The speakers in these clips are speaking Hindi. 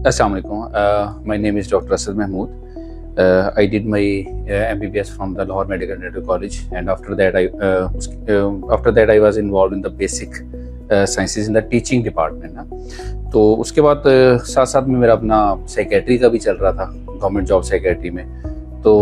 Assalamu alaikum. My name is Dr. Asad Mahmood. I did my MBBS from the Lahore Medical and Dental College, and after that I was involved in the basic sciences in the teaching department ना. तो उसके बाद साथ साथ में मेरा अपना साइकेट्री का भी चल रहा था, गवर्नमेंट जॉब साइकेट्री में. तो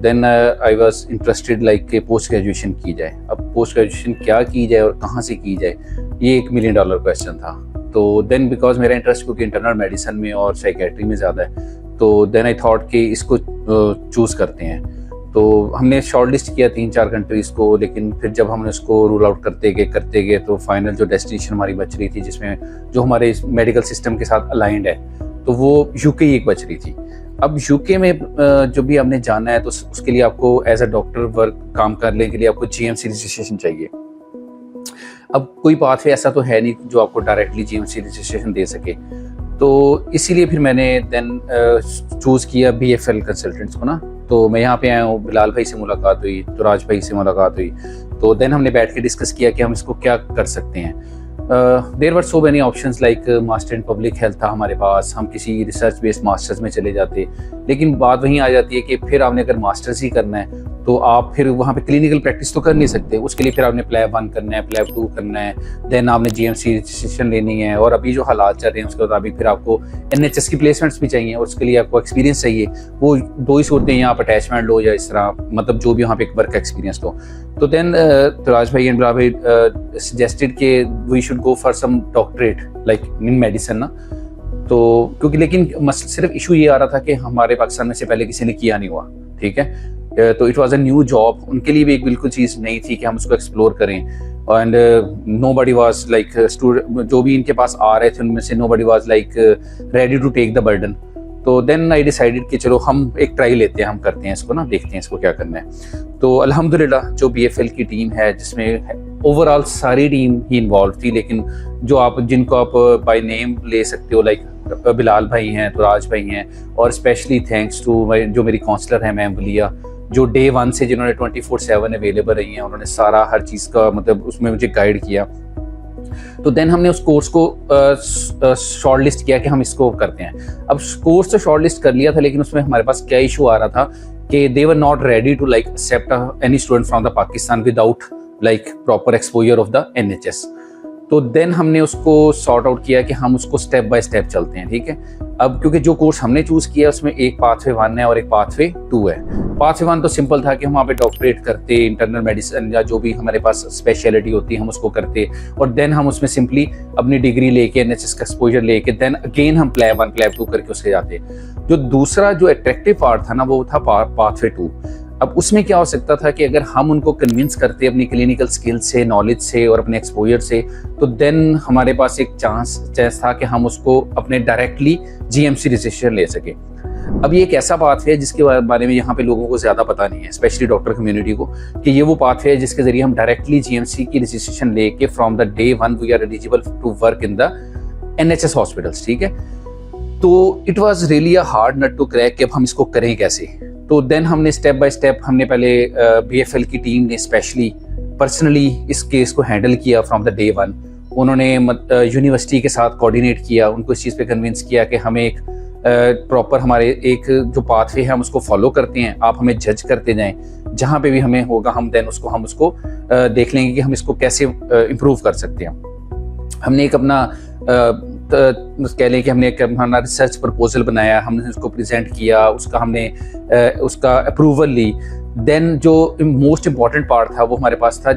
then I was interested like कि पोस्ट ग्रेजुएशन की जाए. अब पोस्ट ग्रेजुएशन क्या की जाए और कहाँ से की जाए, ये $1 मिलियन क्वेश्चन था. तो देन बिकॉज मेरा इंटरेस्ट क्योंकि इंटरनल मेडिसिन में और साइकेट्री में ज़्यादा है, तो देन आई थॉट कि इसको चूज़ करते हैं. तो हमने शॉर्ट लिस्ट किया 3-4 कंट्रीज़ को, लेकिन फिर जब हमने उसको रूल आउट करते गए तो फाइनल जो डेस्टिनेशन हमारी बच रही थी, जिसमें जो हमारे मेडिकल सिस्टम के साथ अलाइंड है, तो वो यूके एक बच रही थी. अब यूके में जो भी आपने जाना है तो उसके लिए आपको एज अ डॉक्टर वर्क काम करने के लिए आपको GMC रजिस्ट्रेशन चाहिए. अब कोई पाथवे ऐसा तो है नहीं जो आपको डायरेक्टली GMC रजिस्ट्रेशन दे सके, तो इसीलिए फिर मैंने देन चूज़ किया BFL कंसल्टेंट्स को ना. तो मैं यहाँ पे आया हूँ, बिलाल भाई से मुलाकात हुई, तुराज भाई से मुलाकात हुई, तो देन हमने बैठ के डिस्कस किया कि हम इसको क्या कर सकते हैं. There were so many options like master in public health था हमारे पास, हम किसी रिसर्च बेस्ड मास्टर्स में चले जाते. लेकिन बात वहीं आ जाती है कि फिर आपने अगर मास्टर्स ही करना है तो आप फिर वहाँ पे क्लिनिकल प्रैक्टिस तो कर नहीं सकते. उसके लिए फिर आपने प्लैब 1 करना है, प्लैब 2 करना है, देन आपने GMC रजिस्ट्रेशन लेनी है, और अभी जो हालात चल रहे हैं उसके मुताबिक फिर आपको NHS की प्लेसमेंट्स भी चाहिए, और उसके लिए आपको एक्सपीरियंस चाहिए. वो 2 ही सूरतें हैं, आप अटैचमेंट लो या इस तरह, मतलब जो भी वहाँ पे एक वर्क एक्सपीरियंस लो. तो देन तुराज भाई एंड बिलाल भाई सजेस्टेड कि we should go for some doctorate like in medicine ना. तो क्योंकि लेकिन सिर्फ इशू ये आ रहा था कि हमारे पाकिस्तान में से पहले किसी ने किया नहीं हुआ, ठीक है. तो it was a new job, उनके लिए भी एक बिल्कुल चीज़ नई थी कि हम उसको एक्सप्लोर करें. एंड नोबडी वाज लाइक जो भी इनके पास आ रहे थे उनमें से nobody was like ready to take the burden. तो देन आई डिसाइडेड कि चलो हम एक ट्राई लेते हैं, हम करते हैं इसको ना, देखते हैं इसको क्या करना है. तो अल्हम्दुलिल्लाह जो BFL की टीम है, जिसमें ओवरऑल सारी टीम ही इन्वॉल्व थी, लेकिन जो जिनको आप बाय नेम ले सकते हो लाइक बिलाल भाई हैं, तुराज भाई हैं, और स्पेशली थैंक्स टू जो मेरी काउंसलर है मैम वलिया, जो डे 1 से जिन्होंने 24/7 अवेलेबल रही हैं, उन्होंने सारा हर चीज़ का मतलब उसमें मुझे गाइड किया. तो देन हमने उस कोर्स को शॉर्ट लिस्ट किया कि हम इसको करते हैं. अब कोर्स तो शॉर्ट लिस्ट कर लिया था, लेकिन उसमें हमारे पास क्या इशू आ रहा था कि they were not ready to like accept any student from the Pakistan without like proper exposure of the NHS. तो देन हमने उसको सॉर्ट आउट किया कि हम उसको स्टेप बाय स्टेप चलते हैं, ठीक है. अब क्योंकि जो कोर्स हमने चूज़ किया उसमें एक पाथवे 1 है और एक पाथवे 2 है. पाथवे 1 तो सिंपल था कि हम वहाँ पे डॉक्टरेट करते, इंटरनल मेडिसिन या जो भी हमारे पास स्पेशलिटी होती है हम उसको करते, और देन हम उसमें सिंपली अपनी डिग्री लेके NHS का एक्सपोजर लेके देन अगेन हम प्लैब 1 प्लैब 2 करके उसके जाते. जो दूसरा जो अट्रैक्टिव पार्ट था ना, वो था पाथवे 2. अब उसमें क्या हो सकता था कि अगर हम उनको कन्विंस करते अपनी क्लिनिकल स्किल से, नॉलेज से और अपने एक्सपोजर से, तो देन हमारे पास एक चांस था कि हम उसको अपने डायरेक्टली GMC रजिस्ट्रेशन ले सके. अब ये एक ऐसा पाथ है जिसके बारे में यहाँ पे लोगों को ज़्यादा पता नहीं है, स्पेशली डॉक्टर कम्युनिटी को, कि ये वो पाथ है जिसके ज़रिए हम डायरेक्टली GMC की रजिस्ट्रेशन लेके from the day 1 we are eligible to work in the NHS hospitals, ठीक है. तो it was really a hard nut to crack कि अब हम इसको करें कैसे. तो देन हमने स्टेप बाय स्टेप हमने पहले BFL की टीम ने स्पेशली पर्सनली इस केस को हैंडल किया फ्रॉम द डे 1. उन्होंने यूनिवर्सिटी के साथ कोऑर्डिनेट किया, उनको इस चीज़ पे कन्विंस किया कि हमें एक प्रॉपर हमारे एक जो पाथवे है हम उसको फॉलो करते हैं, आप हमें जज करते जाएं, जहाँ पे भी हमें होगा हम देन हम उसको देख लेंगे कि हम इसको कैसे इम्प्रूव कर सकते हैं. हमने एक अपना कह लें कि हमने एक हमारा रिसर्च प्रपोजल बनाया, हमने उसको प्रेजेंट किया, उसका हमने उसका अप्रूवल ली. देन जो मोस्ट इम्पॉर्टेंट पार्ट था वो हमारे पास था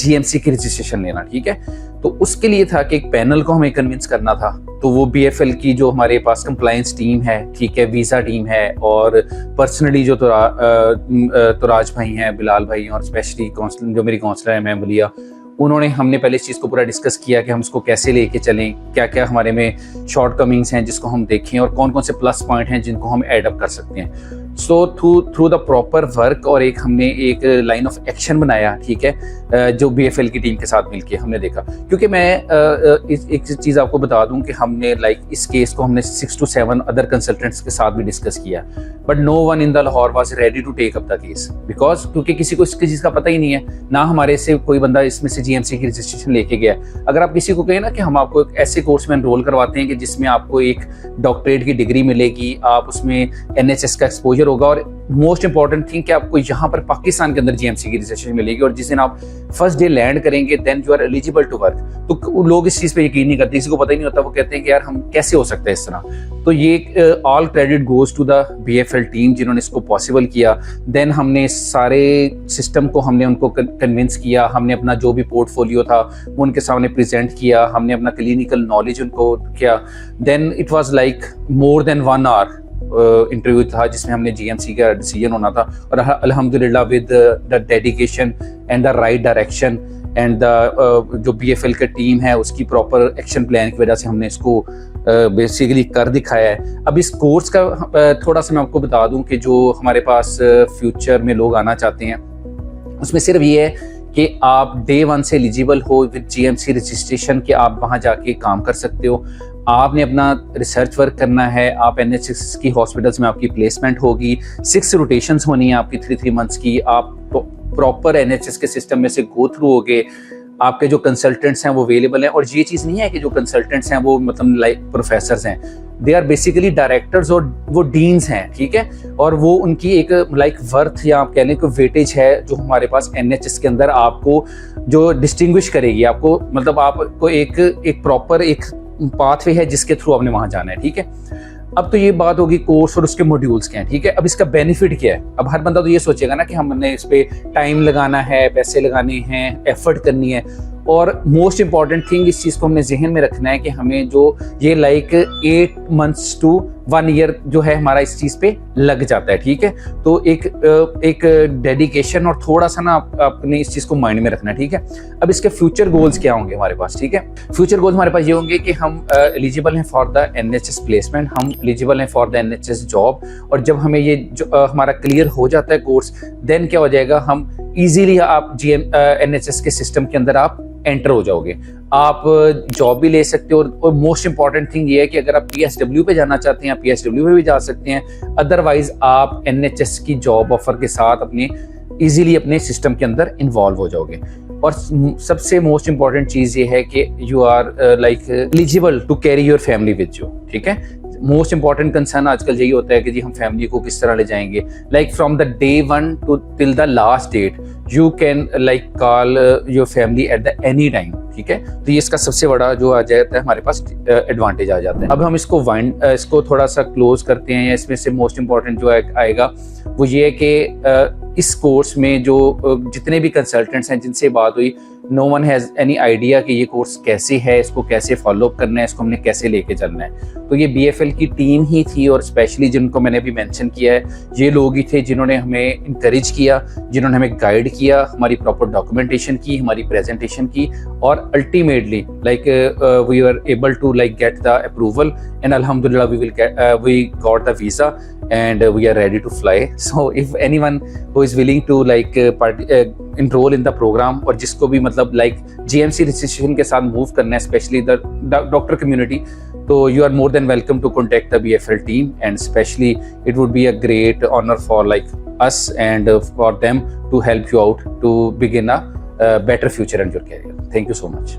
GMC की रजिस्ट्रेशन लेना, ठीक है. तो उसके लिए था कि एक पैनल को हमें कन्विंस करना था. तो वो BFL की जो हमारे पास कंप्लायंस टीम है, ठीक है, वीज़ा टीम है, और पर्सनली जो तुराज भाई हैं, बिलाल भाई हैं, और स्पेशली जो मेरी काउंसलर है मैम वलिया, उन्होंने हमने पहले इस चीज़ को पूरा डिस्कस किया कि हम इसको कैसे लेके चलें, क्या क्या हमारे में शॉर्ट कमिंग्स हैं जिसको हम देखें, और कौन कौन से प्लस पॉइंट हैं जिनको हम ऐड अप कर सकते हैं. So through the proper work और एक हमने एक लाइन ऑफ एक्शन बनाया, ठीक है, जो BFL की टीम के साथ मिलके हमने देखा। क्योंकि मैं एक चीज़ आपको बता दूं कि हमने इस केस को हमने 6 to 7 अदर कंसल्टेंट्स के साथ भी डिस्कस किया, but no one in the Lahore was ready to take up the case, because क्योंकि किसी को इसकी चीज़ का पता ही नहीं है, ना हमारे से कोई बंदा इसमें से GMC की रजिस्ट्रेशन लेके गया। अगर आप किसी को कहें ना कि हम आपको एक ऐसे कोर्स में एनरोल करवाते हैं कि जिसमें आपको एक डॉक्टरेट की डिग्री मिलेगी, आप उसमें NHS का एक्सपोजर होगा, और मोस्ट इंपॉर्टेंट थिंग कि आपको यहाँ पर पाकिस्तान के अंदर GMC की रजिस्ट्रेशन मिलेगी, और जिस दिन आप फर्स्ट डे लैंड करेंगे then you are eligible to work. तो लोग इस चीज़ पे यकीन नहीं करते, किसी को पता ही नहीं होता, वो कहते हैं कि यार हम कैसे हो सकता है इस तरह। तो ये all credit goes to the BFL team जिन्होंने इसको पॉसिबल किया। देन हमने सारे सिस्टम को हमने उनको कन्विंस किया, हमने अपना जो भी पोर्टफोलियो था वो उनके सामने प्रेजेंट किया, हमने अपना क्लिनिकल नॉलेज उनको किया। Then it was like more than 1 hour interview था जिसमें हमने GMC का डिसीजन होना था, और अल्हम्दुलिल्लाह with the dedication and the right direction and जो BFL का टीम है उसकी प्रॉपर एक्शन प्लान की वजह से हमने इसको बेसिकली कर दिखाया है। अब इस कोर्स का थोड़ा सा मैं आपको बता दूं कि जो हमारे पास फ्यूचर में लोग आना चाहते हैं उसमें सिर्फ ये है कि आप डे 1 से एलिजिबल हो विद GMC रजिस्ट्रेशन, कि आप वहाँ जाके काम कर सकते हो। आपने अपना रिसर्च वर्क करना है, आप NHS की हॉस्पिटल्स में आपकी प्लेसमेंट होगी, 6 रोटेशंस होनी है आपकी 3 मंथ्स की, आप प्रॉपर NHS के सिस्टम में से गो थ्रू होगे, आपके जो कंसल्टेंट्स हैं वो अवेलेबल हैं। और ये चीज़ नहीं है कि जो कंसल्टेंट्स हैं वो मतलब लाइक प्रोफेसर्स हैं, दे आर बेसिकली डायरेक्टर्स और वो डीन्स हैं, ठीक है। और वो उनकी एक लाइक वर्थ या आप कह लें कि वेटेज है जो हमारे पास NHS के अंदर आपको जो डिस्टिंग्विश करेगी, आपको मतलब आपको एक प्रॉपर एक पाथवे है जिसके थ्रू आपने वहाँ जाना है, ठीक है। अब तो ये बात होगी कोर्स और उसके मॉड्यूल्स क्या हैं, ठीक है। अब इसका बेनिफिट क्या है? अब हर बंदा तो ये सोचेगा ना कि हमने इस पे टाइम लगाना है, पैसे लगाने हैं, एफर्ट करनी है, और मोस्ट इंपॉर्टेंट थिंग इस चीज़ को हमने जहन में रखना है कि हमें जो ये लाइक 8 months to 1 year जो है हमारा इस चीज़ पे लग जाता है, ठीक है। तो एक डेडिकेशन और थोड़ा सा ना आपने इस चीज़ को माइंड में रखना है, ठीक है। अब इसके फ्यूचर गोल्स क्या होंगे हमारे पास, ठीक है। फ्यूचर गोल्स हमारे पास ये होंगे कि हम एलिजिबल हैं फॉर द NHS प्लेसमेंट, हम एलिजिबल हैं फॉर द NHS जॉब, और जब हमें ये हमारा क्लियर हो जाता है कोर्स, देन क्या हो जाएगा, हम ईजिली आप NHS के सिस्टम के अंदर आप एंटर हो जाओगे, आप जॉब भी ले सकते हो। और मोस्ट इंपॉर्टेंट थिंग ये है कि अगर आप PSW पे जाना चाहते हैं, PSW में भी जा सकते हैं, अदरवाइज आप NHS की जॉब ऑफर के साथ अपने इजीली अपने सिस्टम के अंदर इन्वॉल्व हो जाओगे। और सबसे मोस्ट इंपॉर्टेंट चीज़ ये है कि you are like eligible to carry your family with you, ठीक है। मोस्ट इंपॉर्टेंट कंसर्न आजकल यही होता है कि जी हम फैमिली को किस तरह ले जाएंगे, like from the day 1 to till the last date you can like call your family at the any time, ठीक है। तो ये इसका सबसे बड़ा जो आ जाता है हमारे पास एडवांटेज आ जाता है। अब हम इसको थोड़ा सा क्लोज करते हैं। इसमें से मोस्ट इंपॉर्टेंट जो आएगा वो ये है कि इस कोर्स में जो जितने भी कंसल्टेंट्स हैं जिनसे बात हुई, no one has any idea कि ये कोर्स कैसे है, इसको कैसे फॉलो अप करना है, इसको हमने कैसे लेके चलना है। तो ये BFL की टीम ही थी, और स्पेशली जिनको मैंने अभी मेंशन किया है ये लोग ही थे जिन्होंने हमें इंकरेज किया, जिन्होंने हमें गाइड किया, हमारी प्रॉपर डॉक्यूमेंटेशन की, हमारी प्रेजेंटेशन की, और ultimately like we are able to like get the approval, and अल्हम्दुलिल्लाह we got the visa and we are ready to fly. So if anyone who is willing to like enroll in the program, और जिसको भी मतलब like GMC registration के साथ move करना है, especially the doctor community, तो you are more than welcome to contact the BFL team, and especially it would be a great honor for like us and for them to help you out to begin a better future in your career. Thank you so much.